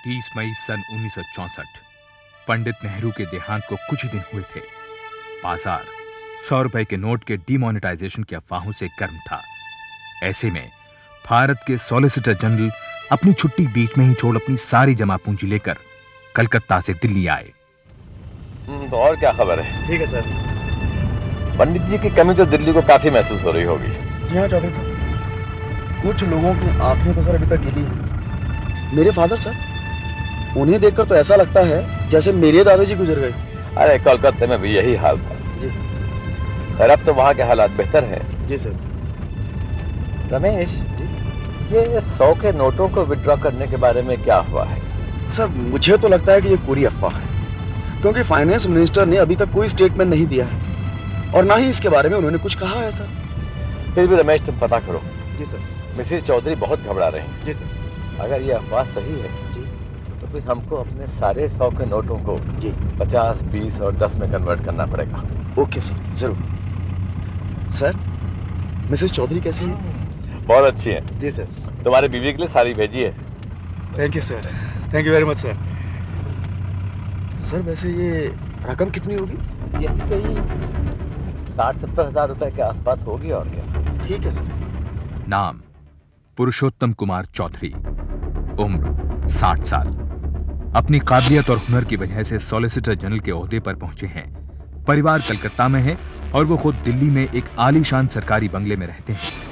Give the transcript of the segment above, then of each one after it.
30 मई सन 1964 पंडित नेहरू के देहांत को कुछ ही दिन हुए थे। बाजार 100 रुपए के नोट के डिमोनेटाइजेशन की अफवाहों से गर्म था। ऐसे में भारत के सॉलिसिटर जनरल अपनी छुट्टी बीच में ही छोड़ अपनी सारी जमा पूंजी लेकर कलकत्ता से दिल्ली आए। तो और क्या खबर है? ठीक है सर। पंडित जी की कमी तो दिल्ली को काफी महसूस हो रही होगी। जी हाँ चौधरी साहब, कुछ लोगों की आंखें तो सर अभी तक गिली हैं। मेरे फादर सर, उन्हें देखकर तो ऐसा लगता है जैसे मेरे दादाजी गुजर गए। अरे कलकत्ते में भी यही हाल था जी। खैर अब तो वहाँ के हालात बेहतर हैं। जी सर। रमेश, ये 100 के नोटों को विड्रॉ करने के बारे में क्या अफवाह है? सर मुझे तो लगता है कि ये पूरी अफवाह है, क्योंकि फाइनेंस मिनिस्टर ने अभी तक कोई स्टेटमेंट नहीं दिया है और ना ही इसके बारे में उन्होंने कुछ कहा है सर। फिर भी रमेश तुम पता करो। जी सर। मिसेस चौधरी बहुत घबरा रहे हैं। जी सर। अगर ये अफवाह सही है जी तो फिर हमको अपने सारे 100 के नोटों को जी 50, 20 और 10 में कन्वर्ट करना पड़ेगा। ओके सर, जरूर। सर मिसेस चौधरी कैसी हैं? बहुत अच्छी है। जी सर। तुम्हारे बीवी के लिए साड़ी भेजी है। Thank you sir, thank you very much sir. Sir वैसे ये रकम कितनी होगी? यही कहीं 60-70 हजार रुपए के आसपास होगी और क्या। ठीक है सर। नाम पुरुषोत्तम कुमार चौधरी, उम्र 60 साल। अपनी काबिलियत और हुनर की वजह से सॉलिसिटर जनरल के ओहदे पर पहुंचे हैं। परिवार कलकत्ता में है और वो खुद दिल्ली में एक आलीशान सरकारी बंगले में रहते हैं।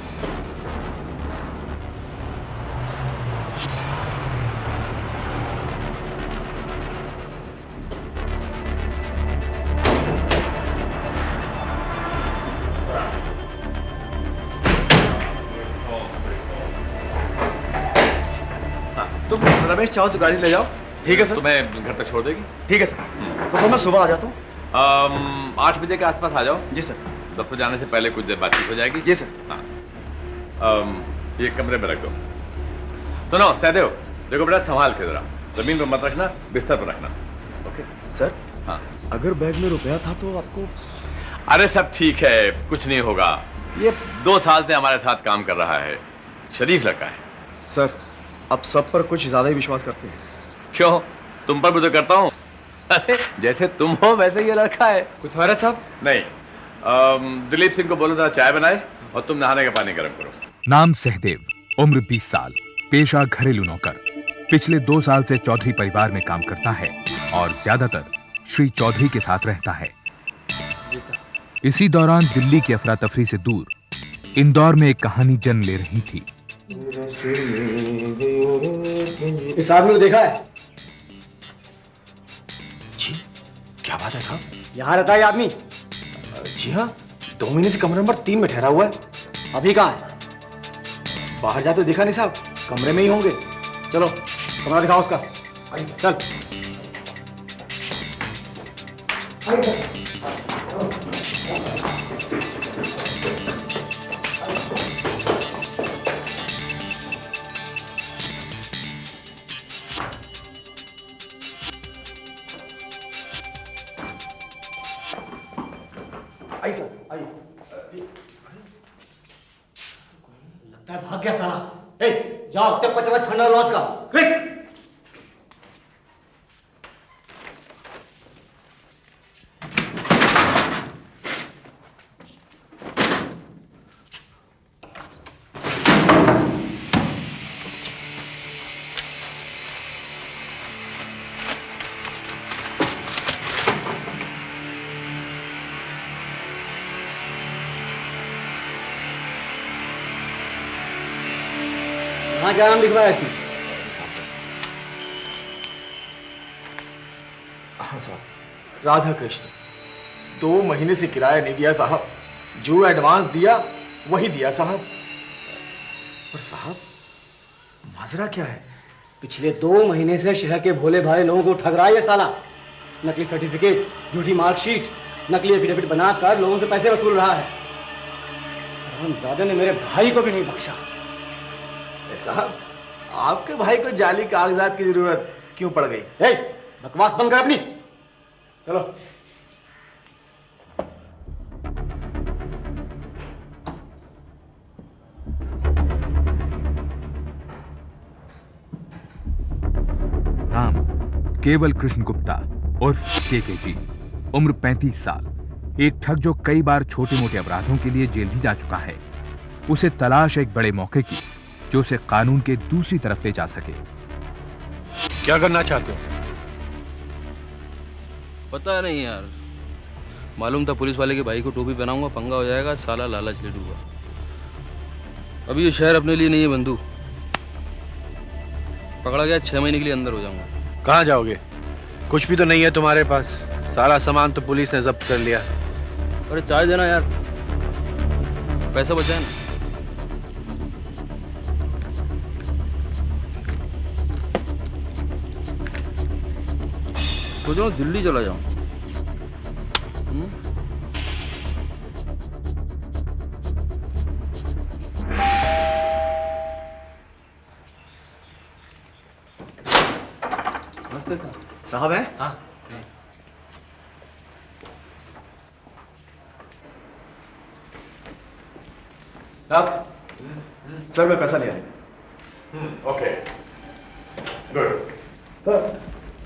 तुम रमेश चाहो तो गाड़ी ले जाओ। ठीक है सर। तुम्हें घर तक छोड़ देगी। ठीक है सर। तो सर मैं सुबह आ जाता हूँ। 8 बजे के आसपास आ जाओ। जी सर। दफ्तर जाने से पहले कुछ देर बातचीत हो जाएगी। जी सर। हाँ। ये कमरे में रख दो। सुनो सहदेव, देखो बेटा संभाल के जरा, जमीन पर मत रखना, बिस्तर पर रखना। ओके सर हाँ। अगर बैग में रुपया था तो आपको? अरे सब ठीक है, कुछ नहीं होगा। ये 2 साल से हमारे साथ काम कर रहा है, शरीफ लड़का है। सर आप सब पर कुछ ज्यादा ही विश्वास करते हैं। क्यों? तुम पर भी तो करता हूँ। जैसे तुम हो वैसे ये लड़का है। कुछ हो रहा है साहब? नहीं, दिलीप सिंह को बोलो जरा चाय बनाए और तुम नहाने का पानी गर्म करो। नाम सहदेव, उम्र 20 साल, पेशा घरेलू नौकर। पिछले 2 साल से चौधरी परिवार में काम करता है और ज्यादातर श्री चौधरी के साथ रहता है। इसी दौरान दिल्ली की अफरा तफरी से दूर इंदौर में एक कहानी जन्म ले रही थी। इस आदमी को देखा है? जी क्या बात है साहब? यहाँ रहता है ये आदमी? जी हाँ, 2 महीने से कमरे नंबर 3 में ठहरा हुआ है। अभी कहाँ है? बाहर जाते देखा नहीं साहब, कमरे में ही होंगे। चलो कमरा दिखाओ उसका। चल। आइए सर, आइए। लगता है भाग गया साला। ए, जाओ चप्पा चप्पा छंडा लॉज का, क्विक। हाँ क्या नाम लिखवाया इसमें? हाँ साहब, राधा कृष्ण। 2 महीने से किराया नहीं दिया साहब। जो एडवांस दिया वही दिया साहब। पर साहब माजरा क्या है? पिछले 2 महीने से शहर के भोले भाले लोगों को ठग रहा है ये साला। नकली सर्टिफिकेट, झूठी मार्कशीट, नकली एफिडेविट बनाकर लोगों से पैसे वसूल रहा है। हरामजादे ने मेरे भाई को भी नहीं बख्शा। साहब आपके भाई को जाली कागजात की जरूरत क्यों पड़ गई? बकवास बंद कर अपनी। चलो। नाम केवल कृष्ण गुप्ता उर्फ केकेजी, उम्र 35 साल, एक ठग जो कई बार छोटे मोटे अपराधों के लिए जेल भी जा चुका है। उसे तलाश एक बड़े मौके की जो उसे कानून के दूसरी तरफ ले जा सके। क्या करना चाहते हो? पता नहीं यार, मालूम था पुलिस वाले के भाई को टोपी पहनाऊंगा पंगा हो जाएगा, साला लालच ले लूंगा। अभी ये शहर अपने लिए नहीं है बंधु, पकड़ा गया 6 महीने के लिए अंदर हो जाऊंगा। कहाँ जाओगे? कुछ भी तो नहीं है तुम्हारे पास, सारा सामान तो पुलिस ने जब्त कर लिया। अरे चाय देना यार, पैसा बचाए ना। सोच रहा हूँ दिल्ली चला जाऊं। नमस्ते सर। साहब है? हाँ। साहब, सर मैं पैसा ले आया। Okay, good. सर,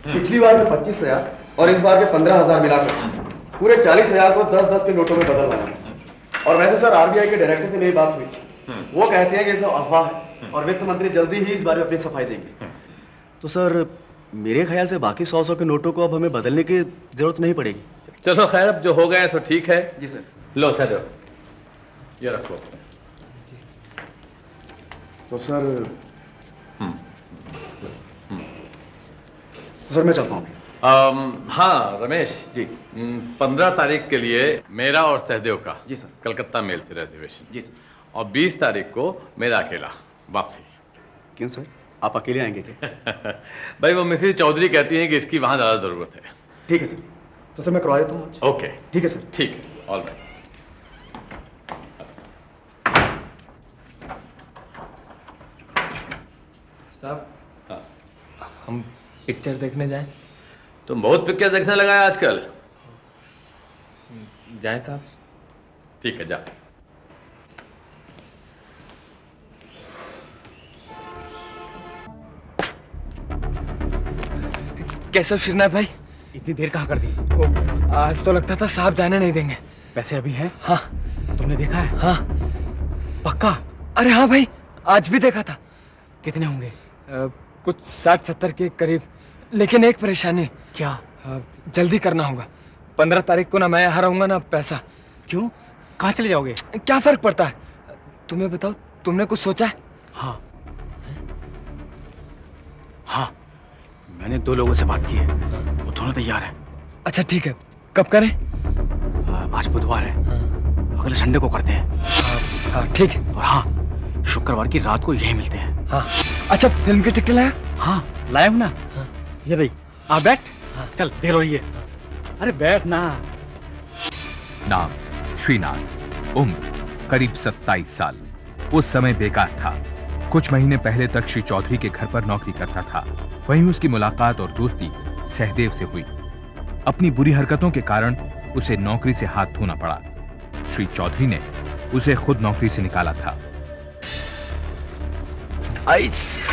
पिछली बार में 25,000 और इस बार के 15,000 मिलाकर पूरे 40,000 को 10-10 के नोटों में बदलना है। और वैसे सर आरबीआई के डायरेक्टर से मेरी बात हुई, वो कहते हैं कि ये सब अफवाह है और वित्त मंत्री जल्दी ही इस बारे में अपनी सफाई देंगे। तो सर मेरे ख्याल से बाकी 100 के नोटों को अब हमें बदलने की जरूरत नहीं पड़ेगी। चलो खैर, अब जो हो गया सो ठीक है। जी सर। लो सर, ये रखो। तो सर सर मैं चलता हूँ। हाँ रमेश जी। 15 तारीख के लिए मेरा और सहदेव का जी सर। कलकत्ता मेल से रिजर्वेशन। जी सर। और 20 तारीख को मेरा अकेला वापसी। क्यों सर, आप अकेले आएंगे क्या? भाई वो मिसेज चौधरी कहती हैं कि इसकी वहाँ ज़्यादा ज़रूरत है। ठीक है सर, तो सर मैं करवा देता हूँ आज। ओके ठीक है सर। ठीक है, ऑल राइट। साहब, हाँ, हम पिक्चर देखने जाएं? तुम बहुत पिक्चर देखने लगा है आजकल। जाएं साहब? ठीक है, जा। कैसे हो श्रीनाथ भाई? इतनी देर कहाँ कर दी? आज तो लगता था साहब जाने नहीं देंगे। पैसे अभी हैं? हाँ। तुमने देखा है? हाँ। पक्का? अरे हाँ भाई, आज भी देखा था। कितने होंगे? कुछ 60-70 के करीब, लेकिन एक परेशानी। क्या? जल्दी करना होगा। 15 तारीख को ना मैं यहाँ रहूंगा ना पैसा। क्यों? कहाँ चले जाओगे? क्या फर्क पड़ता है? तुम्हें बताओ, तुमने कुछ सोचा है? हाँ हाँ, मैंने 2 लोगों से बात की है, वो दोनों तैयार हैं। अच्छा ठीक है, कब करें? आज बुधवार है, अगले संडे को करते हैं। हाँ ठीक है। और हाँ, शुक्रवार की रात को यही मिलते हैं। हाँ। अच्छा, फिल्म की टिकट लाया? हाँ लाया हूँ ना। हाँ। ये रही। बैठ। चल देर हो रही है। अरे बैठ ना। नाम श्रीनाथ, उम्र करीब 27 साल। उस समय बेकार था। कुछ महीने पहले तक श्री चौधरी के घर पर नौकरी करता था। वहीं उसकी मुलाकात और दोस्ती सहदेव से हुई। अपनी बुरी हरकतों के कारण उसे नौकरी से हाथ धोना पड़ा। श्री चौधरी ने उसे खुद नौकरी से निकाला था। आइस।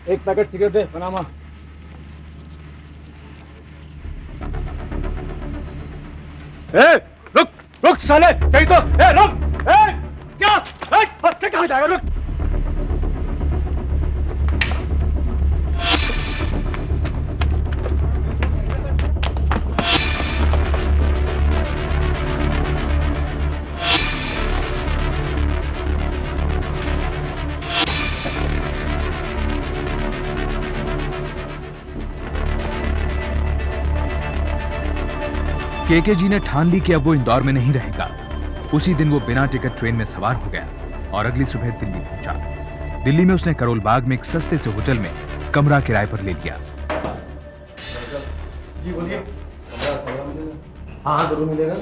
एक पैकेट सिगरेट दे, पनामा। रुक रुक साले, कहीं तो रुक। क्या कहाँ जाएगा? रुक। केके जी ने ठान ली कि अब वो इंदौर में नहीं रहेगा। उसी दिन वो बिना टिकट ट्रेन में सवार हो गया और अगली सुबह दिल्ली पहुंचा। दिल्ली में उसने करोल बाग में एक सस्ते से होटल में कमरा किराए पर ले लिया। जी बोलिए। हाँ जरूर मिलेगा।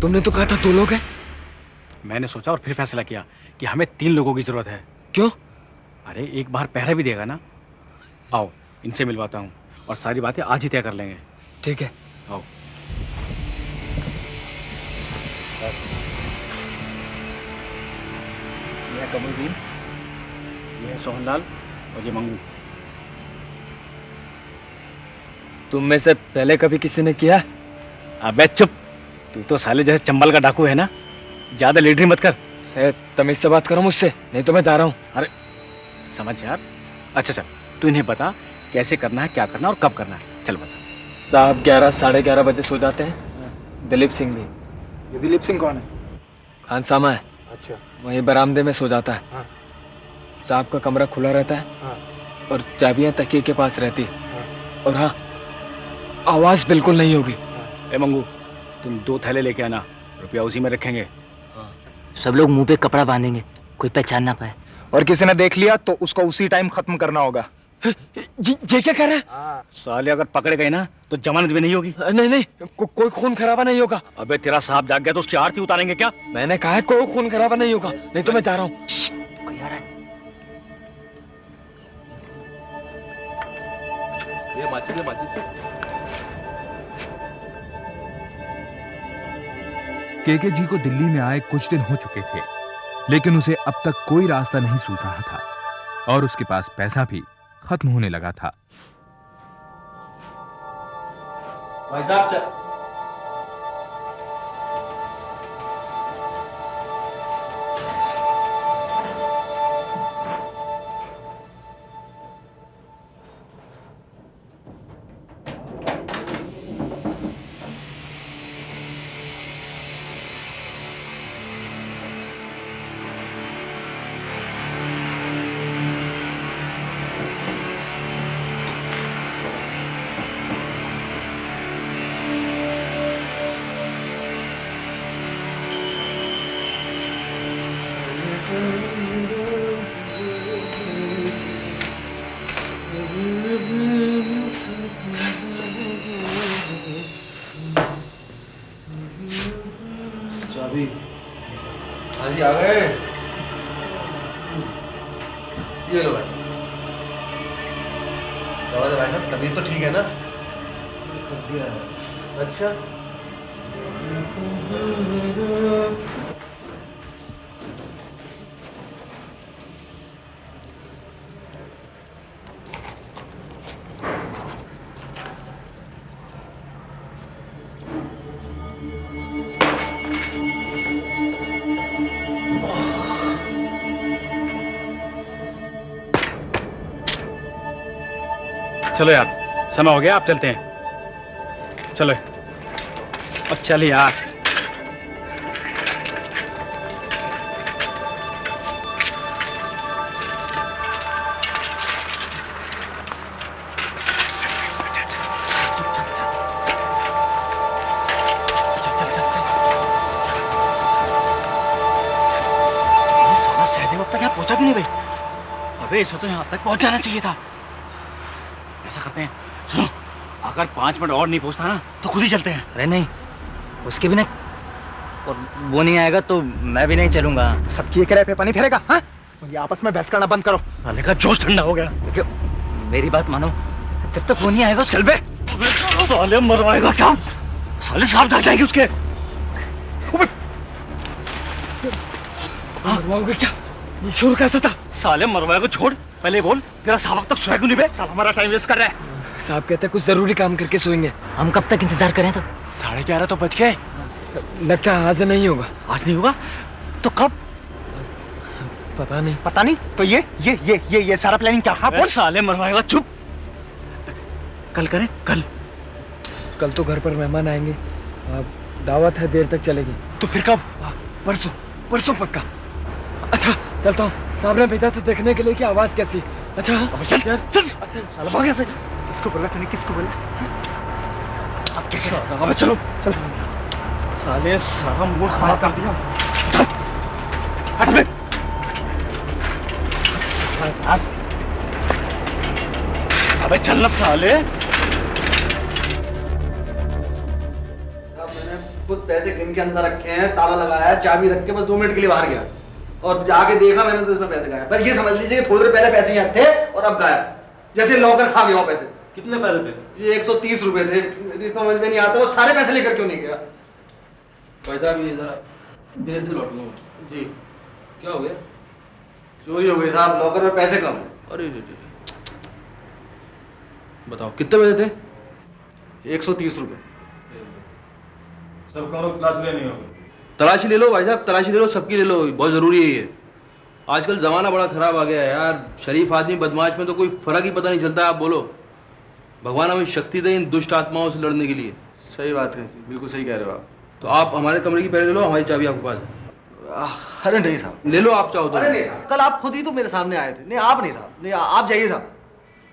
तुमने तो कहा था 2 लोग हैं। मैंने सोचा और फिर फैसला किया कि हमें 3 लोगों की जरूरत है। क्यों? अरे एक बार पहरा भी देगा ना। आओ इनसे मिलवाता हूँ और सारी बातें आज ही तय कर लेंगे। ठीक है। आओ। ये है कमरुद्दीन, ये है सोहनलाल और ये मंगू। तुम में से पहले कभी किसी ने किया? अबे चुप, तू तो साले जैसे चंबल का डाकू है ना, ज्यादा लीडरी मत कर। तमीज से बात करो मुझसे, नहीं तो मैं जा रहा हूँ। अरे समझ यार। अच्छा चल तू इन्हें बता कैसे करना है, क्या करना है और कब करना है। चल बता। साहब 11 साढ़े 11 बजे सो जाते हैं। दिलीप सिंह भी। ये दिलीप सिंह कौन है? खानसामा है, अच्छा। वहीं बरामदे में सो जाता है। हाँ। साहब का कमरा खुला रहता है हाँ। और चाबियां तकिए के पास रहती है। हाँ। और हाँ, आवाज बिल्कुल नहीं होगी। ए मंगू, तुम 2 थैले लेके आना, रुपया उसी में रखेंगे। सब लोग मुंह पे कपड़ा बांधेंगे, कोई पहचान ना पाए। और किसी ने देख लिया तो उसको उसी टाइम खत्म करना होगा। ये क्या कह रहे हैं? साले अगर पकड़े गए ना तो जमानत भी नहीं होगी। नहीं नहीं, कोई खून खराबा नहीं होगा। अबे तेरा साहब जाग गया तो उसकी आरती उतारेंगे क्या? मैंने कहा है कोई खून खराबा नहीं होगा, नहीं तो मैं जा रहा हूँ। कोई आ रहा है। ये माचिस केके जी को दिल्ली में आए कुछ दिन हो चुके थे, लेकिन उसे अब तक कोई रास्ता नहीं सूझ रहा था और उसके पास पैसा भी खत्म होने लगा था। भाई साहब चाबी। हाँ जी आ गए। ये लो भाई। क्या बात है भाई साहब, तबीयत तो ठीक है ना? अच्छा। चलो यार, समय हो गया, आप चलते हैं। चलो और चल यार। सहदेव अब तक यहाँ पहुंचा क्यों नहीं भाई? अबे इसे तो यहाँ तक पहुंच जाना चाहिए था। ऐसा करते हैं, सुनो, अगर 5 मिनट और नहीं पहुंचता ना तो खुद ही चलते हैं। अरे नहीं, उसके बिना और वो नहीं आएगा तो मैं भी नहीं चलूंगा। सबकी एक पे पानी फेरेगा? हाँ? ये आपस में बहस करना बंद करो। साले का जोश ठंडा हो गया। देखो मेरी बात मानो, जब तक वो नहीं आएगा चल बे। साले मरवाएगा क्या? साले सांप डर जाएंगे उसके। मरवाओगे क्या? ये शोर कैसा था? साले मरवाएगा, छोड़ पहले बोल, तेरा साहब अब तक सोया क्यों नहीं बे? साहब हमारा टाइम वेस्ट कर रहा है। साहब कहते हैं कुछ जरूरी काम करके सोएंगे। हम कब तक इंतजार करें? तो 11:30 तो बज गए। लगता है आज नहीं होगा। आज नहीं होगा तो कब? पता नहीं। पता नहीं तो ये सारा प्लानिंग क्या? हाँ बोल। साले मरवाएगा, चुप। कल करें? कल तो घर पर मेहमान आएंगे, दावत है, देर तक चलेगी। तो फिर कब? परसों पक्का। अच्छा चलता हूँ, साहब ने भेजा था देखने के लिए कि आवाज कैसी। अच्छा अब चल यार, चल। अच्छा साला भाग यहाँ से। किसको बोला तूने? किसको बोला? अब किसे? अब चलो चलो। साले सारा मूड खराब कर दिया। हट बे। अबे चल ना साले। मैंने खुद पैसे गिन के अंदर रखे हैं, ताला लगाया, चाबी रख के बस 2 मिनट के लिए बाहर गया और जाके देखा मैंने तो इसमें पैसे गायब। बस ये समझ लीजिए कि थोड़ी देर पहले पैसे यहाँ थे और अब गायब, जैसे लॉकर खा गया वो पैसे। कितने पैसे थे? ये 130 रुपए थे। मुझे समझ में नहीं आता वो सारे पैसे लेकर क्यों नहीं गया। भाई साहब ये जरा देर से लौटूंगा। जी क्या हो गया? चोरी हो गई साहब, लॉकर में पैसे कम है। अरे रे रे। बताओ कितने पैसे थे? 130 रुपए। सबका लोग क्लास लेनी होगी। तलाशी ले लो भाई साहब, तलाशी ले लो, सबकी ले लो, बहुत ज़रूरी है ये। आजकल ज़माना बड़ा ख़राब आ गया है यार, शरीफ आदमी बदमाश में तो कोई फ़र्क ही पता नहीं चलता। आप बोलो, भगवान हमें शक्ति दे इन दुष्ट आत्माओं से लड़ने के लिए। सही बात है, बिल्कुल सही कह रहे हो आप। तो आप हमारे कमरे की पहले ले लो, हमारी चाबी आपके पास है। अरे नहीं साहब, ले लो आप चाहो तो। अरे नहीं साहब, कल आप खुद ही तो मेरे सामने आए थे। नहीं आप नहीं साहब, नहीं आप जाइए साहब,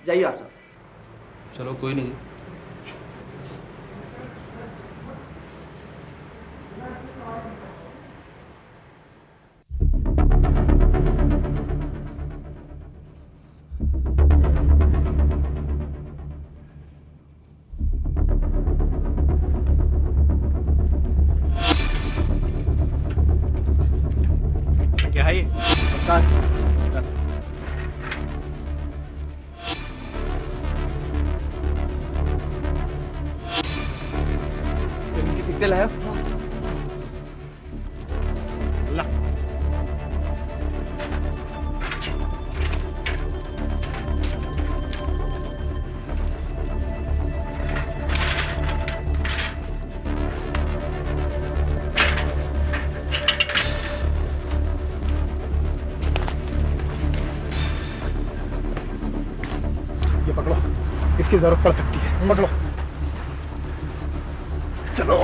जाइए आप साहब। चलो कोई नहीं। क्या है ये? टिकटे लाया? ये पकड़ो, इसकी जरूरत पड़ सकती है। पकड़ो, चलो।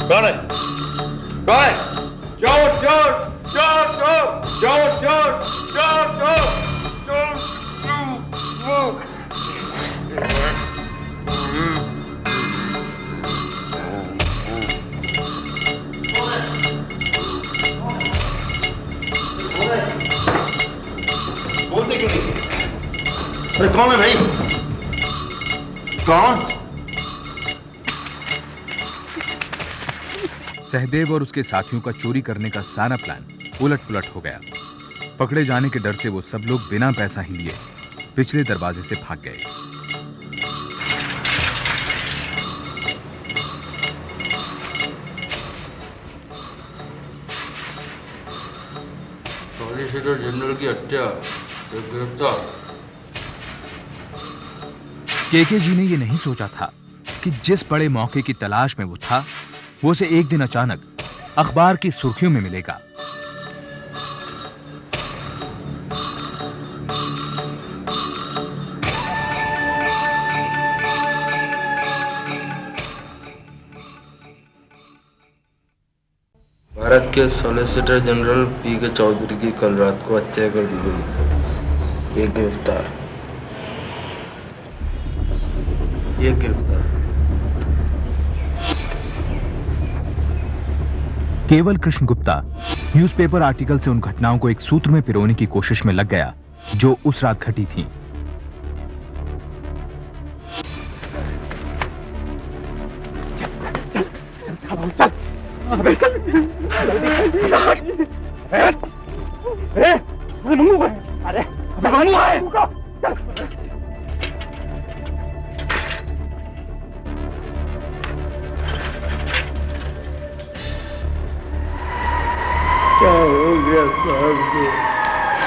कौन है? कौन है? चोर चोर चोर चोर चोर चोर चोर चोर चोर। बोलते क्यों नहीं? अरे कौन है भाई? कौन? सहदेव और उसके साथियों का चोरी करने का सारा प्लान उलट-पुलट हो गया। पकड़े जाने के डर से वो सब लोग बिना पैसा ही लिए पिछले दरवाजे से भाग गए। सॉलिसिटर जनरल की हत्या, गिरफ्तार। केके जी ने ये नहीं सोचा था कि जिस बड़े मौके की तलाश में वो था, वो उसे एक दिन अचानक अखबार की सुर्खियों में मिलेगा। भारत के सॉलिसिटर जनरल पी.के. चौधरी की कल रात को हत्या कर दी गई। एक गिरफ्तार। केवल कृष्ण गुप्ता न्यूज़पेपर आर्टिकल से उन घटनाओं को एक सूत्र में पिरोने की कोशिश में लग गया जो उस रात घटी थीं।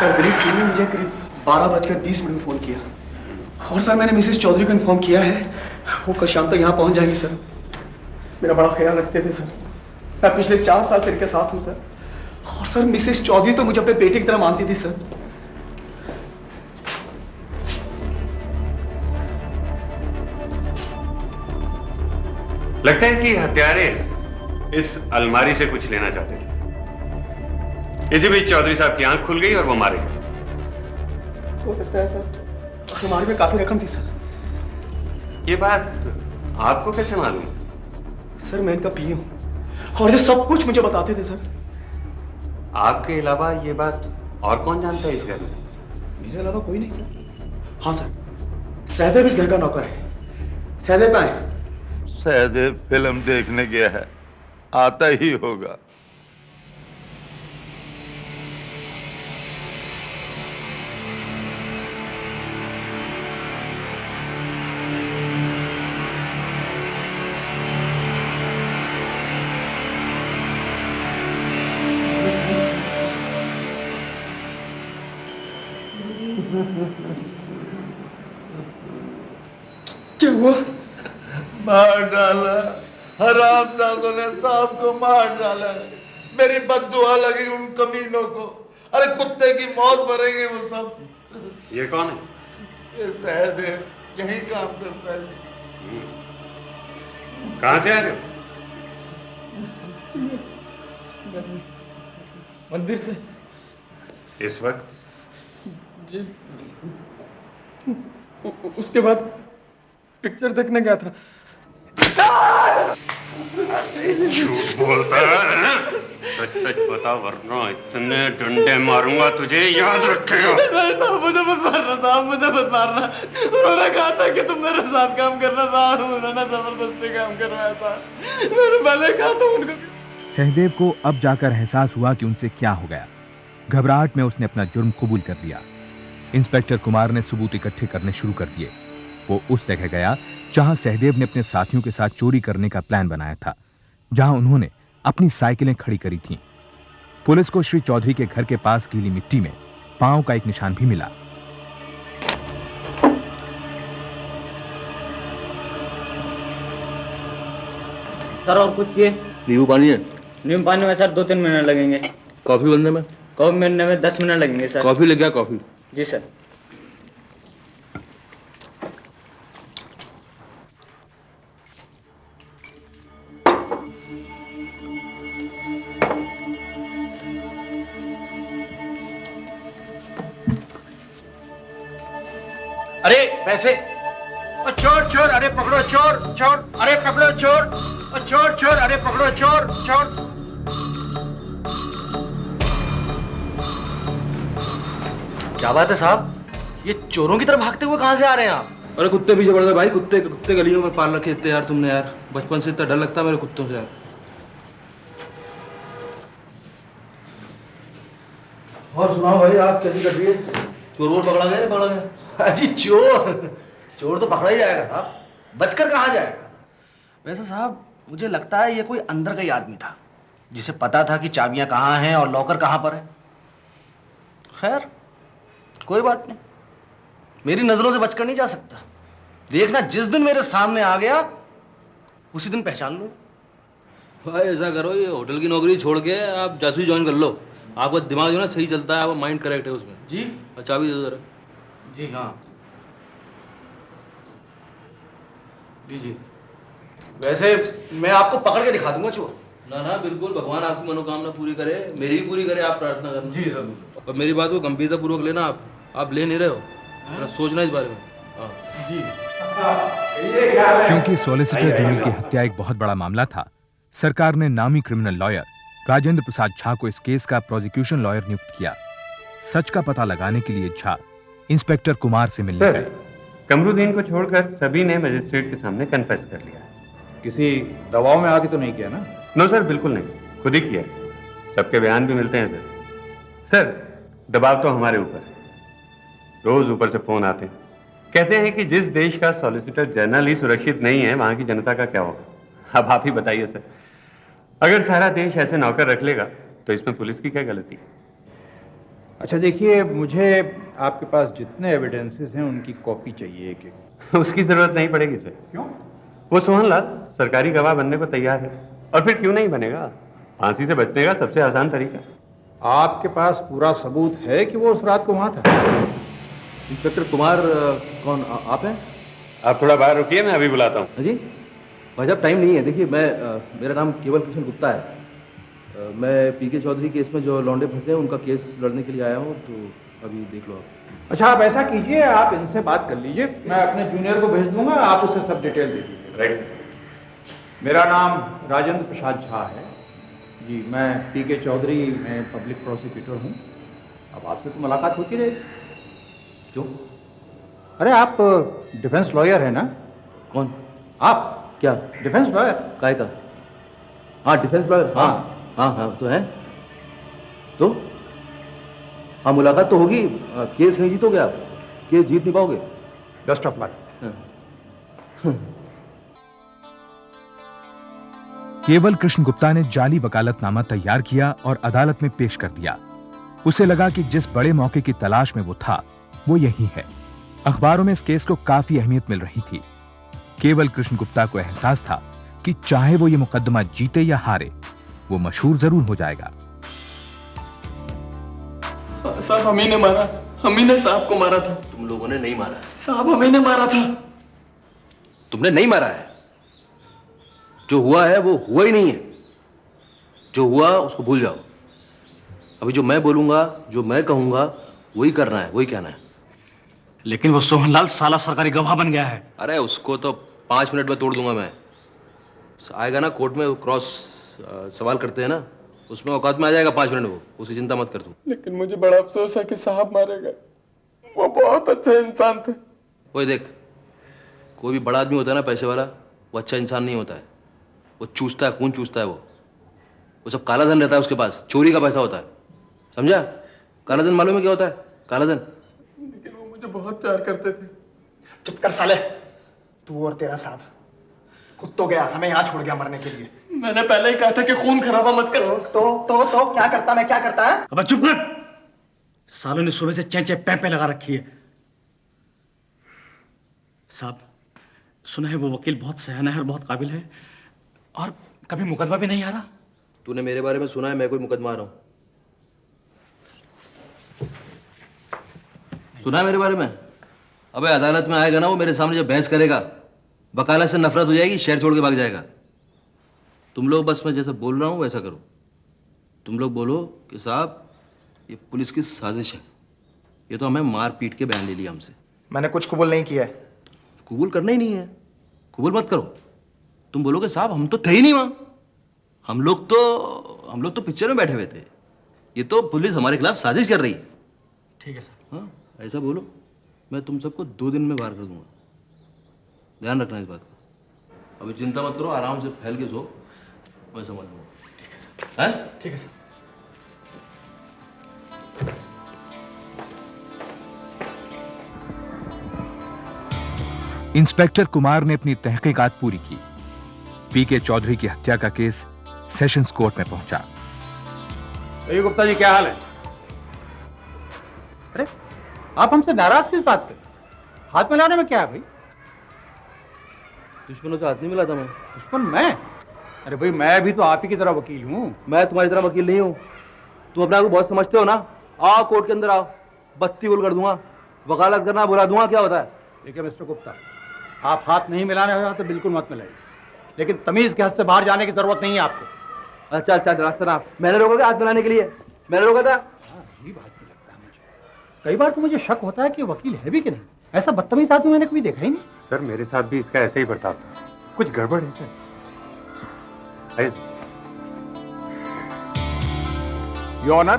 सर दिलीप सिंह ने मुझे करीब 12:20 में फ़ोन किया और सर मैंने मिसेस चौधरी को इन्फॉर्म किया है वो कल शाम तक यहाँ पहुँच जाएंगी सर। मेरा बड़ा ख्याल रखते थे सर। मैं पिछले 4 साल से इनके साथ हूँ सर। और सर मिसेस चौधरी तो मुझे अपने बेटे की तरह मानती थी सर। लगता है कि हत्यारे इस अलमारी से कुछ लेना चाहते थे। इसी बीच चौधरी साहब की आंख खुल गई और वो मारे गए। हो सकता है सर। अलमारी में काफी रकम थी सर। ये बात आपको कैसे मालूम? सर मैं इनका पीए हूँ और ये सब कुछ मुझे बताते थे सर। आपके अलावा ये बात और कौन जानता है इस घर में? मेरे अलावा कोई नहीं सर। हाँ सर, सहदेव इस घर का नौकर है। सहदेव कहाँ है? सहदेव फिल्म देखने गया है, आता ही होगा। क्या हुआ? मार डाला, हरामजादों ने साहब को मार डाला। मेरी बद्दुआ लगी उन कमीनों को। अरे कुत्ते की मौत मरेंगे वो सब। ये कौन है? ये सहदेव, यही काम करता है। कहां से आ रहे हो? मंदिर से। इस वक्त? जी उसके बाद पिक्चर देखने गया था। झूठ बोलता है? सच सच बता वरना इतने डंडे मारूंगा तुझे, याद रखेगा। मुझे मत मारना साहब, मुझे मत मारना। उन्होंने कहा था कि तुम मेरे साथ काम करना साहब। उन्होंने जबरदस्ती काम करवाया था। मैंने पहले कहा था उनको। सहदेव को अब जाकर एहसास हुआ कि उनसे क्या हो गया। घबराहट में उसने अपना जुर्म कबूल कर लिया। इंस्पेक्टर कुमार ने सबूत इकट्ठे करने शुरू कर दिए। वो उस जगह गया जहां सहदेव ने अपने साथियों के साथ चोरी करने का प्लान बनाया था, जहां उन्होंने अपनी साइकिलें खड़ी करी थीं। पुलिस को श्री चौधरी के घर के पास गीली मिट्टी में पांव का एक निशान भी मिला। सर और कुछ चाहिए? नींबू पानी है? नींबू पानी में सर 2-3 मिनट लगेंगे। कॉफी बनने में? कॉफी बनने में 10 मिनट लगेंगे सर। कॉफी ले गया? कॉफी। जी सर। अरे पैसे! और चोर चोर! अरे पकड़ो चोर! चोर! अरे पकड़ो चोर! और चोर चोर! अरे पकड़ो चोर! चोर! क्या बात है साहब, ये चोरों की तरफ भागते हुए कहां से आ रहे हैं आप? अरे कुत्ते पीछे पड़ गए भाई। कुत्ते कुत्ते गलियों में पाल रखे थे यार तुमने। यार बचपन से इतना डर लगता है मेरे कुत्तों से यार। और सुनाओ भाई, आप कैसी कट रही है? चोर वोर पकड़ा गया? नहीं पकड़ा गया? अजी चोर तो पकड़ा ही जाएगा साहब, बचकर कहाँ जाएगा। वैसे साहब मुझे लगता है ये कोई अंदर का ही आदमी था जिसे पता था कि चाबियां कहाँ हैं और लॉकर कहाँ पर है। खैर कोई बात नहीं, मेरी नजरों से बचकर नहीं जा सकता। देखना जिस दिन मेरे सामने आ गया उसी दिन पहचान लो। भाई ऐसा करो, ये होटल की नौकरी छोड़ के आप जासूसी ज्वाइन कर लो। आपका दिमाग जो है ना सही चलता है, आपका माइंड करेक्ट है उसमें। जी चाबी दे दो जरा। जी हाँ जी। वैसे मैं आपको पकड़ के दिखा दूंगा चोर। ना ना बिल्कुल, भगवान आपकी मनोकामना पूरी करे, मेरी भी पूरी करे, आप प्रार्थना करना। जी जरूर। और मेरी बात को गंभीरतापूर्वक लेना, आप ले नहीं रहे हो, थोड़ा सोचना इस बारे में। हाँ जी। क्योंकि सॉलिसिटर जनरल की हत्या एक बहुत बड़ा मामला था, सरकार ने नामी क्रिमिनल लॉयर राजेंद्र प्रसाद झा को इस केस का प्रोसिक्यूशन लॉयर नियुक्त किया। सच का पता लगाने के लिए झा इंस्पेक्टर कुमार से मिलने गए। कमरुद्दीन को छोड़कर सभी ने मजिस्ट्रेट के सामने कन्फेस कर लिया। किसी दबाव में आके तो नहीं किया ना? नो सर, बिल्कुल नहीं, खुद ही किया। सबके बयान भी मिलते हैं सर। सर, दबाव तो हमारे ऊपर है। रोज ऊपर से फोन आते हैं, कहते हैं कि जिस देश का सॉलिसिटर जनरल ही सुरक्षित नहीं है, वहां की जनता का क्या होगा। अब आप ही बताइए सर, अगर सारा देश ऐसे नौकर रख लेगा तो इसमें पुलिस की क्या गलती? अच्छा देखिए, मुझे आपके पास जितने एविडेंसेस हैं उनकी कॉपी चाहिए एक एक। उसकी जरूरत नहीं पड़ेगी सर। क्यों? वो सोहनलाल सरकारी गवाह बनने को तैयार है, और फिर क्यों नहीं बनेगा? फांसी से बचने का सबसे आसान तरीका। आपके पास पूरा सबूत है कि वो उस रात को वहां था? इंस्पेक्टर कुमार कौन आप हैं? आप थोड़ा बाहर रुकिए, मैं अभी बुलाता हूँ। जी भाई साहब, टाइम नहीं है। देखिए मेरा नाम केवल कृष्ण गुप्ता है। मैं पीके चौधरी केस में जो लौंडे फंसे हैं उनका केस लड़ने के लिए आया हूँ, तो अभी देख लो आप। अच्छा, आप ऐसा कीजिए, आप इनसे बात कर लीजिए, मैं अपने जूनियर को भेज दूंगा, आप उसे सब डिटेल दे दीजिए। राइट। मेरा नाम राजेंद्र प्रसाद झा है जी, मैं पीके चौधरी में पब्लिक प्रोसिक्यूटर हूँ। अब आपसे तो मुलाकात होती रहेगी। क्यों? अरे आप डिफेंस लॉयर है ना? कौन? आप क्या? Defence lawyer? काय का? हाँ डिफेंस लॉयर। हाँ हाँ हाँ तो है, तो हाँ मुलाकात तो होगी। केस नहीं जीतोगे आप, केस जीत नहीं पाओगे। Best of luck. केवल कृष्ण गुप्ता ने जाली वकालतनामा तैयार किया और अदालत में पेश कर दिया। उसे लगा कि जिस बड़े मौके की तलाश में वो था, वो यही है। अखबारों में इस केस को काफी अहमियत मिल रही थी। केवल कृष्ण गुप्ता को एहसास था कि चाहे वो ये मुकदमा जीते या हारे, वो मशहूर जरूर हो जाएगा। साहब हम ही ने मारा, हम ही ने साहब को मारा था। तुम लोगों ने नहीं मारा साहब, हम ही ने मारा था। तुमने नहीं मारा है। जो हुआ है वो हुआ ही नहीं है। जो हुआ उसको भूल जाओ। अभी जो मैं बोलूंगा, जो मैं कहूंगा, वही करना है, वही कहना है। लेकिन वो सोहनलाल साला सरकारी गवाह बन गया है। अरे उसको तो 5 मिनट में तोड़ दूंगा मैं। आएगा ना कोर्ट में, क्रॉस सवाल करते हैं ना, उसमें औकात में आ जाएगा 5 मिनट में, उसकी चिंता मत कर तू। लेकिन मुझे बड़ा अफसोस है कि साहब मारे गए। वो बहुत अच्छे इंसान थे। वही देख, कोई भी बड़ा आदमी होता है ना, पैसे वाला, वो अच्छा इंसान नहीं होता है। वो चूसता है, खून चूसता है। वो सब काला धन रहता है उसके पास, चोरी का पैसा होता है, समझा? काला धन मालूम है क्या होता है? काला धन। लेकिन वो मुझे बहुत प्यार करते थे। चुप कर साले, तू और तेरा साहब। खुद तो गया, हमें यहाँ छोड़ गया मरने के लिए। मैंने पहले ही कहा था कि खून खराबा मत कर। तो क्या करता, मैं क्या करता है? अब चुप कर। सालों ने सुबह से चें पैं लगा रखी है। साहब, सुना है वो वकील बहुत सयाना है और बहुत काबिल है, और कभी मुकदमा भी नहीं हारा। तूने मेरे बारे में सुना है मैं कोई मुकदमा हारा हूं? सुना है मेरे बारे में? अबे अदालत में आएगा ना वो, मेरे सामने जब बहस करेगा, वकालत से नफरत हो जाएगी, शहर छोड़ के भाग जाएगा। तुम लोग बस मैं जैसा बोल रहा हूं वैसा करो। तुम लोग बोलो कि साहब ये पुलिस की साजिश है, ये तो हमें मार पीट के बयान ले लिया हमसे। मैंने कुछ कबूल नहीं किया है। कबूल करना ही नहीं है, कबूल मत करो। तुम बोलोगे साहब हम तो थे ही नहीं वहां, हम लोग तो पिक्चर में बैठे हुए थे, ये तो पुलिस हमारे खिलाफ साजिश कर रही है। ठीक है सर। हाँ ऐसा बोलो, मैं तुम सबको 2 दिन में बाहर कर दूंगा। ध्यान रखना इस बात का। अभी चिंता मत करो, आराम से फैल के सो, मैं समझ लूंगा। ठीक है सर। हैं? ठीक है सर। इंस्पेक्टर कुमार ने अपनी तहकीकात पूरी की। पीके चौधरी की हत्या का केस सेशंस कोर्ट में पहुंचा। गुप्ता जी क्या हाल है? अरे आप हमसे नाराज किस बात पे? हाथ मिलाने में क्या है भाई? दुश्मनों से हाथ नहीं मिलाता मैं। दुश्मन मैं? अरे भाई मैं भी तो आप ही की तरह वकील हूँ। मैं तुम्हारी तरह वकील नहीं हूँ। तुम अपने आप को बहुत समझते हो ना। आओ कोर्ट के अंदर आओ, बत्ती गुल कर दूंगा, वकालत करना बुला दूंगा, क्या होता है? देखिए मिस्टर गुप्ता, आप हाथ नहीं मिलाने हो तो बिल्कुल मत मिलाइए, लेकिन तमीज के हद से बाहर जाने की जरूरत नहीं है आपको। अच्छा अच्छा रास्ता ना, मैंने रोका था हाथ बनाने के लिए, मैंने रोका था। ये बात नहीं लगता मुझे। कई बार तो मुझे शक होता है कि वकील है भी कि नहीं। ऐसा बदतमीज आदमी मैंने कभी देखा ही नहीं। सर मेरे साथ भी इसका ऐसे ही बर्ताव था, कुछ गड़बड़ है सर। योर ऑनर,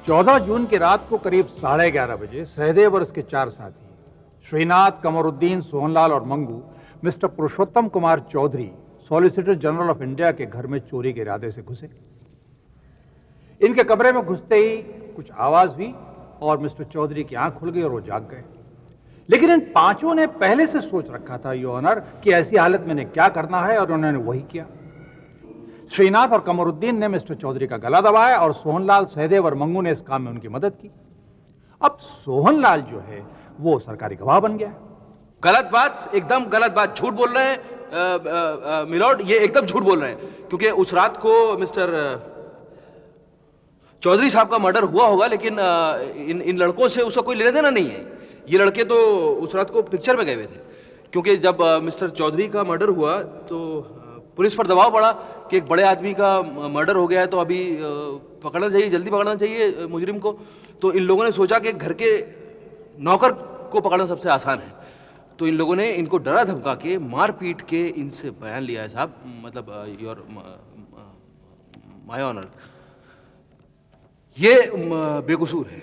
14 जून की रात को करीब 11:30 बजे सहदेव और उसके 4 साथी श्रीनाथ, कमरुद्दीन, सोहनलाल और Mangu mister Purushottam Kumar Chaudhary, solicitor general of India के घर में चोरी के इरादे से घुसे। इनके कमरे में घुसते ही कुछ आवाज हुई और मिस्टर चौधरी की आंख खुल गई और वो जाग गए। लेकिन इन पांचों ने पहले से सोच रखा था योर ऑनर कि ऐसी हालत में इन्हें क्या करना है, और उन्होंने वही किया। श्रीनाथ और कमरुद्दीन ने मिस्टर चौधरी का गला दबाया और सोहनलाल, सहदेव और मंगू ने इस काम में उनकी मदद की। अब सोहनलाल जो है वो सरकारी गवाह बन गया। गलत बात, एकदम गलत बात, झूठ बोल रहे हैं मिलॉर्ड, ये एकदम झूठ बोल रहे हैं, क्योंकि उस रात को मिस्टर चौधरी साहब का मर्डर हुआ होगा, लेकिन इन लड़कों से उसका कोई लेना देना नहीं है। ये लड़के तो उस रात को पिक्चर में गए हुए थे, क्योंकि जब मिस्टर चौधरी का मर्डर हुआ तो पुलिस पर दबाव पड़ा कि एक बड़े आदमी का मर्डर हो गया है, तो अभी पकड़ना चाहिए, जल्दी पकड़ना चाहिए मुजरिम को। तो इन लोगों ने सोचा कि घर के नौकर को पकड़ना सबसे आसान है, तो इन लोगों ने इनको डरा धमका के, मार पीट के इनसे बयान लिया है साहब, मतलब योर माय ऑनर, ये बेकसूर है।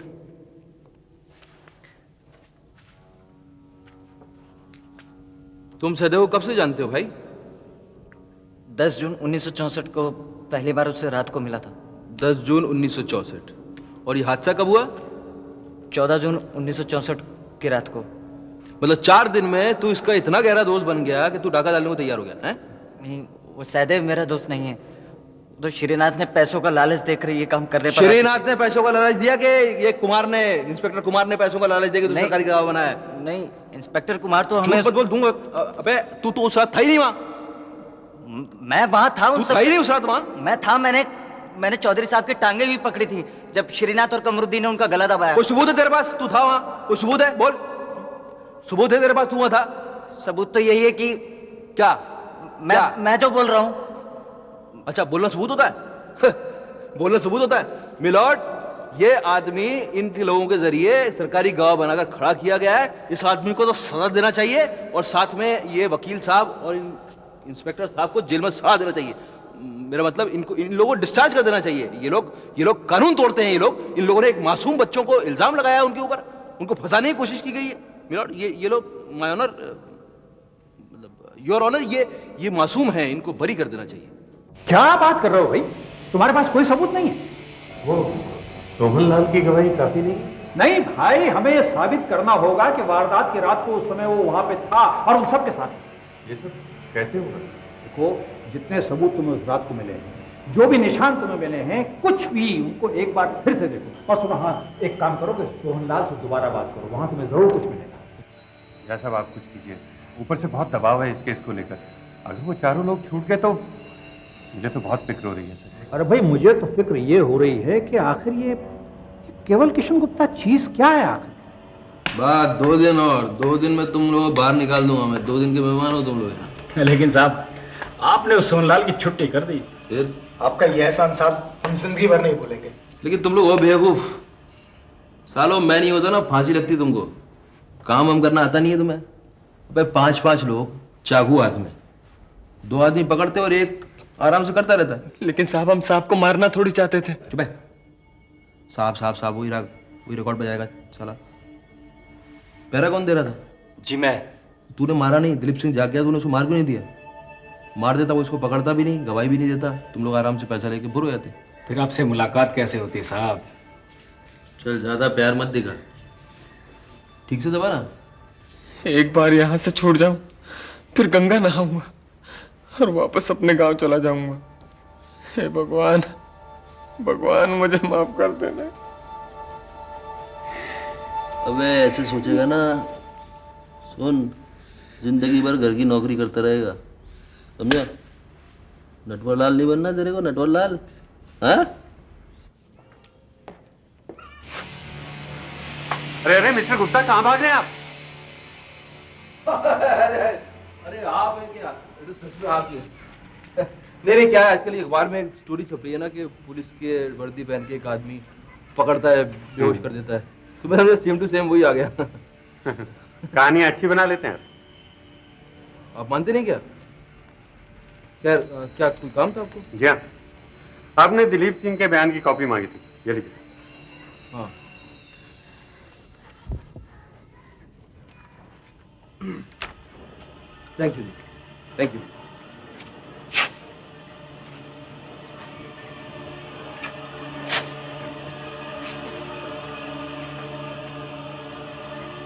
तुम सहदेव कब से जानते हो भाई? 10 जून 1964 को पहली बार उससे रात को मिला था। 10 जून 1964। और ये हादसा कब हुआ? 14 जून 1964 की रात को। मतलब 4 दिन में तू इसका इतना गहरा दोस्त बन गया कि तू डाका डालने को तैयार हो गया है? नहीं, वो सहदेव मेरा दोस्त नहीं है, तो श्रीनाथ ने पैसों का लालच देकर ये काम करने पर। श्रीनाथ ने पैसों का लालच दिया कि ये कुमार ने, इंस्पेक्टर कुमार ने पैसों का लालच दिया कि तू सरकारी गवाह बना है? नहीं, इंस्पेक्टर कुमार तो हमें बोल दूंगा। अबे तू तो उस रात था ही नहीं वहां। मैं वहां था, तू था ही नहीं उस रात वहां। मैं था, मैंने चौधरी साहब की टांगे भी पकड़ी थी जब श्रीनाथ और कमरुद्दीन ने उनका गला दबाया। कोई सबूत है तेरे पास तू था वहां? कोई सबूत है? बोल, सबूत है तेरे पास तू वहां था? सबूत तो यही है कि क्या मैं जो बोल रहा हूं। अच्छा, बोलना सबूत होता है? बोलना सबूत होता है? मिलॉर्ड, ये आदमी इनके लोगों के जरिए सरकारी गवाह बनाकर खड़ा किया गया है। इस आदमी को तो सजा देना चाहिए, और साथ में ये वकील साहब और इंस्पेक्टर साहब को जेल में सजा देना चाहिए। मेरा मतलब इन लोगों को डिस्चार्ज कर देना चाहिए। ये लोग कानून तोड़ते हैं। इन लोगों ने एक मासूम बच्चों को इल्जाम लगाया उनके ऊपर, उनको फंसाने की कोशिश की गई है। मिलॉर्ड, ये लोग, माय ऑनर, मतलब योर ऑनर, ये मासूम है, इनको बरी कर देना चाहिए। क्या बात कर रहे हो भाई? तुम्हारे पास कोई सबूत नहीं है? वो सोहनलाल की गवाही काफी नहीं? नहीं भाई, हमें यह साबित करना होगा कि वारदात की रात को उस समय वो वहां पे था और उन सब के साथ। ये सब कैसे होगा? देखो, जितने सबूत तुम्हें उस रात को मिले हैं, जो भी निशान तुम्हें मिले हैं, कुछ भी उनको एक बार फिर से देखो। और सुनो, हाँ, एक काम करो कि सोहनलाल से दोबारा बात करो, वहां तुम्हें जरूर कुछ मिलेगा। साहब आप कुछ कीजिए, ऊपर से बहुत दबाव है इस केस को लेकर। अगर वो चारों लोग छूट गए तो मुझे तो बहुत फिक्र हो रही है सर। अरे भाई, मुझे तो फिक्र ये हो रही है कि आखिर ये केवल किशन गुप्ता चीज क्या है आखिर? बात 2 दिन और 2 दिन में तुम लोग बाहर निकाल दूंगा मैं। 2 दिन के मेहमान हो तुम लोग यहाँ। लेकिन साहब, आपने उस सोहनलाल की छुट्टी कर दी। फिर आपका यह एहसान साहब हम जिंदगी भर नहीं भूलेंगे। लेकिन तुम लोग हो बेवकूफ सालों। मैं नहीं होता ना, फांसी लगती तुमको। काम हम करना आता नहीं है तुम्हें? अबे 5-5 लोग चाकू हाथ में, 2 आदमी पकड़ते और एक आराम से करता रहता है। लेकिन साहब, हम साहब को मारना थोड़ी चाहते थे। चुप है। साहब वही रिकॉर्ड बजाएगा साला। पैरा कौन दे रहा था? जी मैं। तूने मारा नहीं, दिलीप सिंह जाग गया, तूने उसको मार क्यों नहीं दिया? मार देता वो इसको पकड़ता भी नहीं, गवाही भी नहीं देता, तुम लोग आराम से पैसा लेके बुर हो जाते। फिर आपसे मुलाकात कैसे होती साहब? चल, ज्यादा प्यार मत दिखा, ठीक से दबा ना। एक बार यहाँ से छूट जाऊं, फिर गंगा नहाऊंगा और वापस अपने गांव चला जाऊंगा। हे भगवान, भगवान मुझे माफ कर देना। अबे ऐसे सोचेगा ना, सुन, जिंदगी भर घर की नौकरी करता रहेगा, समझा? नटवर लाल नहीं बनना तेरे को, नटवर लाल। हाँ? अरे मिस्टर गुप्ता, कहाँ भाग रहे हैं आप? अरे आप है क्या? आप नहीं क्या है, आजकल अखबार में एक स्टोरी छप रही है ना कि पुलिस के वर्दी पहन के एक आदमी पकड़ता है, बेहोश कर देता है, तो मैं समझा सेम टू सेम वही आ गया। कहानी अच्छी बना लेते हैं आप मानते नहीं क्या? खैर क्या कोई काम था आपको? जी हाँ, आपने दिलीप सिंह के बयान की कॉपी मांगी थी, ये लीजिए। हाँ thank you, thank you.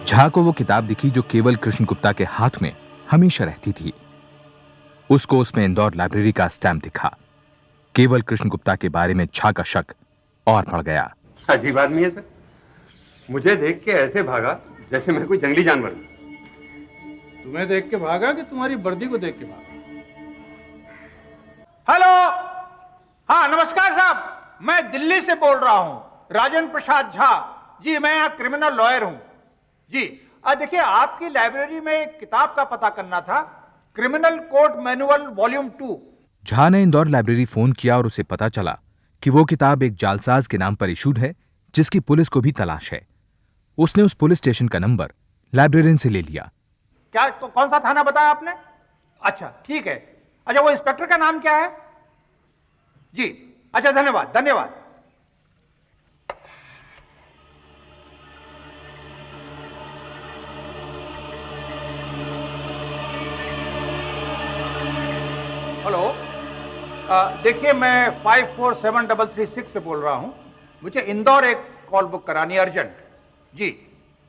Jha को वो किताब दिखी जो केवल कृष्ण गुप्ता के हाथ में हमेशा रहती थी। उसको उसमें इंदौर लाइब्रेरी का स्टैम्प दिखा। केवल कृष्ण गुप्ता के बारे में झा का शक और बढ़ गया। अजीब आदमी है सर, मुझे देख के ऐसे भागा जैसे मैं कोई जंगली जानवर हूं। तुम्हें देख के भागा कि तुम्हारी वर्दी को देख के भागा? हेलो, हाँ नमस्कार साहब, मैं दिल्ली से बोल रहा हूं, राजेंद्र प्रसाद झा जी। मैं यहाँ क्रिमिनल लॉयर हूं जी। देखिए, आपकी लाइब्रेरी में एक किताब का पता करना था, criminal code manual volume 2। Jha ने इंदौर लाइब्रेरी फोन किया और उसे पता चला कि वो किताब एक जालसाज के नाम पर इशूड है जिसकी पुलिस को भी तलाश है। उसने उस पुलिस स्टेशन का नंबर लाइब्रेरियन से ले लिया। क्या तो कौन सा थाना बताया आपने? अच्छा ठीक है। अच्छा, वो इंस्पेक्टर का नाम क्या है? जी अच्छा, धन्यवाद धन्यवाद। हेलो, देखिए मैं 547336 से बोल रहा हूं। मुझे इंदौर एक कॉल बुक करानी है अर्जेंट जी।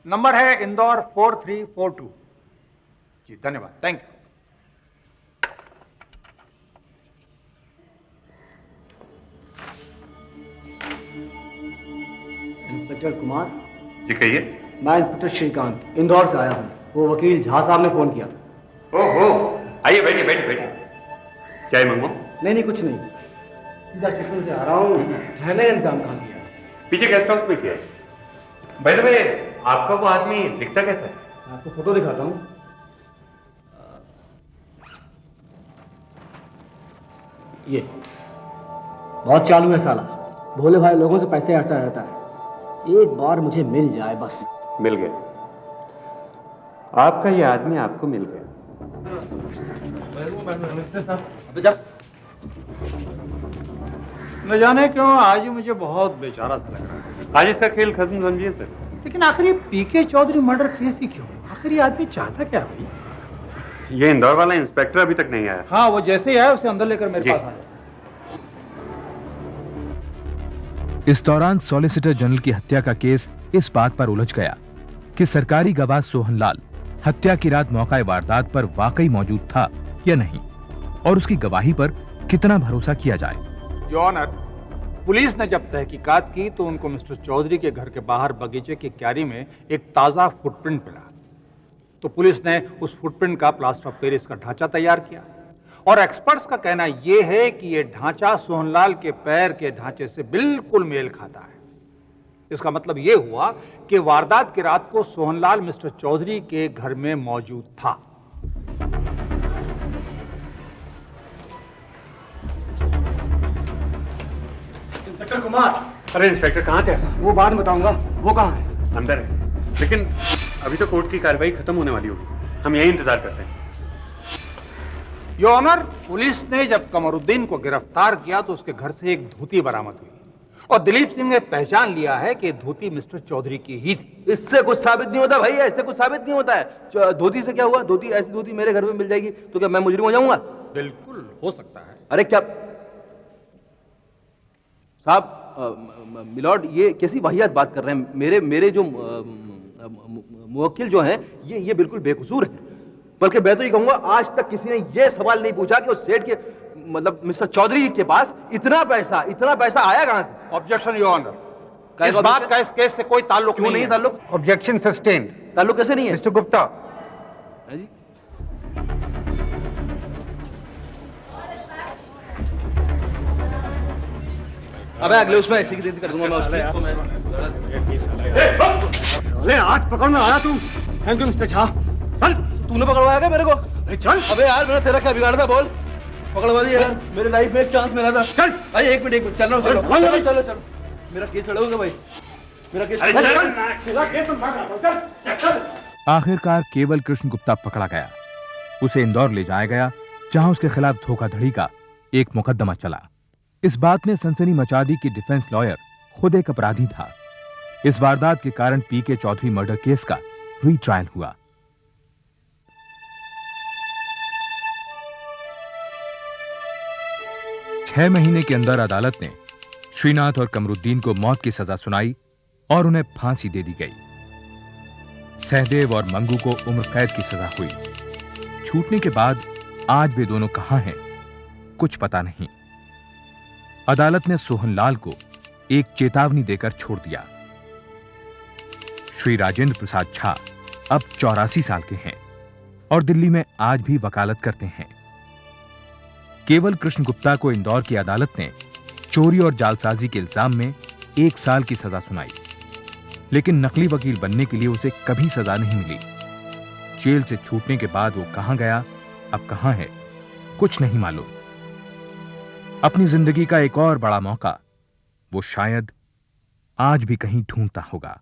नंबर है इंदौर 4342 जी। धन्यवाद, thank you. Inspector Kumar ji कहिए। मैं इंस्पेक्टर श्रीकांत इंदौर से आया हूँ। वो वकील झा साहब ने फोन किया था। ओहो, आइए बैठिए बैठिए बैठिए। चाय मंगवाऊं? नहीं कुछ नहीं, सीधा स्टेशन से आ रहा हूँ। ठहरने का इंतजाम कहाँ किया है? पीछे गेस्ट हाउस में किया है। बाय द वे, आपका वो आदमी दिखता कैसा है? मैं आपको फोटो दिखाता हूँ। ये बहुत चालू है साला, भोले भाई लोगों से पैसे हटता रहता है। एक बार मुझे मिल जाए बस। मिल गया, आपका ये आदमी आपको मिल गया। न जाने क्यों आज ही मुझे बहुत बेचारा सा लग रहा है। आज इसका खेल खत्म समझिए सर। लेकिन आखिर ये पीके चौधरी मर्डर केस ही क्यों? आखिर ये आदमी चाहता क्या भाई? ये इंदौर वाला इंस्पेक्टर अभी तक नहीं आया। हाँ, वो जैसे ही आया उसे अंदर लेकर मेरे पास आया। इस दौरान सॉलिसिटर जनरल की हत्या का केस इस बात पर उलझ गया कि सरकारी गवाह सोहनलाल हत्या की रात मौका वारदात पर वाकई मौजूद था या नहीं, और उसकी गवाही पर कितना भरोसा किया जाए। योर ऑनर, पुलिस ने जब तहकीकात की तो उनको मिस्टर चौधरी के घर के बाहर बगीचे की क्यारी में एक ताजा फुटप्रिंट मिला। तो पुलिस ने उस फुटप्रिंट का प्लास्टर ऑफ पेरिस का ढांचा तैयार किया, और एक्सपर्ट्स का कहना यह है कि यह ढांचा सोहनलाल के पैर के ढांचे से बिल्कुल मेल खाता है। इसका मतलब यह हुआ कि वारदात की रात को सोहनलाल मिस्टर चौधरी के घर में मौजूद था। इंस्पेक्टर कुमार। अरे इंस्पेक्टर कहाँ थे? वो बाद में बताऊंगा। वो कहाँ है? अंदर है, लेकिन अभी तो कोर्ट की कार्रवाई खत्म होने वाली होगी, हम यही इंतजार करते हैं। योर ऑनर, पुलिस ने जब कमरुद्दीन को गिरफ्तार किया तो उसके घर से एक धोती बरामद हुई, और दिलीप सिंह ने पहचान लिया है कि धोती मिस्टर चौधरी की ही थी। इससे कुछ साबित नहीं होता भाई, ऐसे कुछ साबित नहीं होता है। धोती से क्या हुआ? धोती, ऐसी धोती मेरे घर में मिल जाएगी तो क्या मैं मुजरिम हो जाऊंगा? बिल्कुल हो सकता है। अरे क्या साहब, मिलॉर्ड ये कैसी वाहियात बात कर रहे हैं? मेरे जो मुवक्किल जो हैं ये बिल्कुल बेकसूर हैं। बल्कि मैं तो ये कहूंगा, आज तक किसी ने ये सवाल नहीं पूछा कि उस सेठ के मतलब मिस्टर चौधरी के पास इतना पैसा आया कहां से? ऑब्जेक्शन योर ऑनर, इस बात का इस केस से कोई ताल्लुक क्यों नहीं ताल्लुक? Objection sustained. ताल्लुक कैसे नहीं है? मिस्टर गुप्ता। है जी? अबे अगले उसमें ऐसी की तेजी कर दूंगा मैं उसकी। साले आज पकड़ में आया तू। Thank you mister Jha. चल। तूने पकड़वाया क्या मेरे को? चल। अबे यार मैंने तेरा क्या बिगाड़ा था बोल? पकड़वा दिया यार, मेरे लाइफ में एक चांस मिला था। चल भाई, एक मिनट चल रहा हूँ, चलो चलो चलो, मेरा केस लड़ोगे भाई, मेरा केस। आखिरकार केवल कृष्ण गुप्ता पकड़ा गया। उसे इंदौर ले जाया गया, जहां उसके खिलाफ धोखाधड़ी का एक मुकदमा चला। इस बात ने सनसनी मचा दी कि डिफेंस लॉयर खुद एक अपराधी था। इस वारदात के कारण पीके चौधरी मर्डर केस का रीट्रायल हुआ। छह महीने के अंदर अदालत ने श्रीनाथ और कमरुद्दीन को मौत की सजा सुनाई और उन्हें फांसी दे दी गई। सहदेव और मंगू को उम्र कैद की सजा हुई। छूटने के बाद आज वे दोनों कहां हैं, कुछ पता नहीं। अदालत ने सोहनलाल को एक चेतावनी देकर छोड़ दिया। श्री राजेंद्र प्रसाद झा अब 84 साल के हैं और दिल्ली में आज भी वकालत करते हैं। केवल कृष्ण गुप्ता को इंदौर की अदालत ने चोरी और जालसाजी के इल्जाम में 1 साल की सजा सुनाई, लेकिन नकली वकील बनने के लिए उसे कभी सजा नहीं मिली। जेल से छूटने के बाद वो कहां गया, अब कहां है, कुछ नहीं मालूम। अपनी जिंदगी का एक और बड़ा मौका वो शायद आज भी कहीं ढूंढता होगा।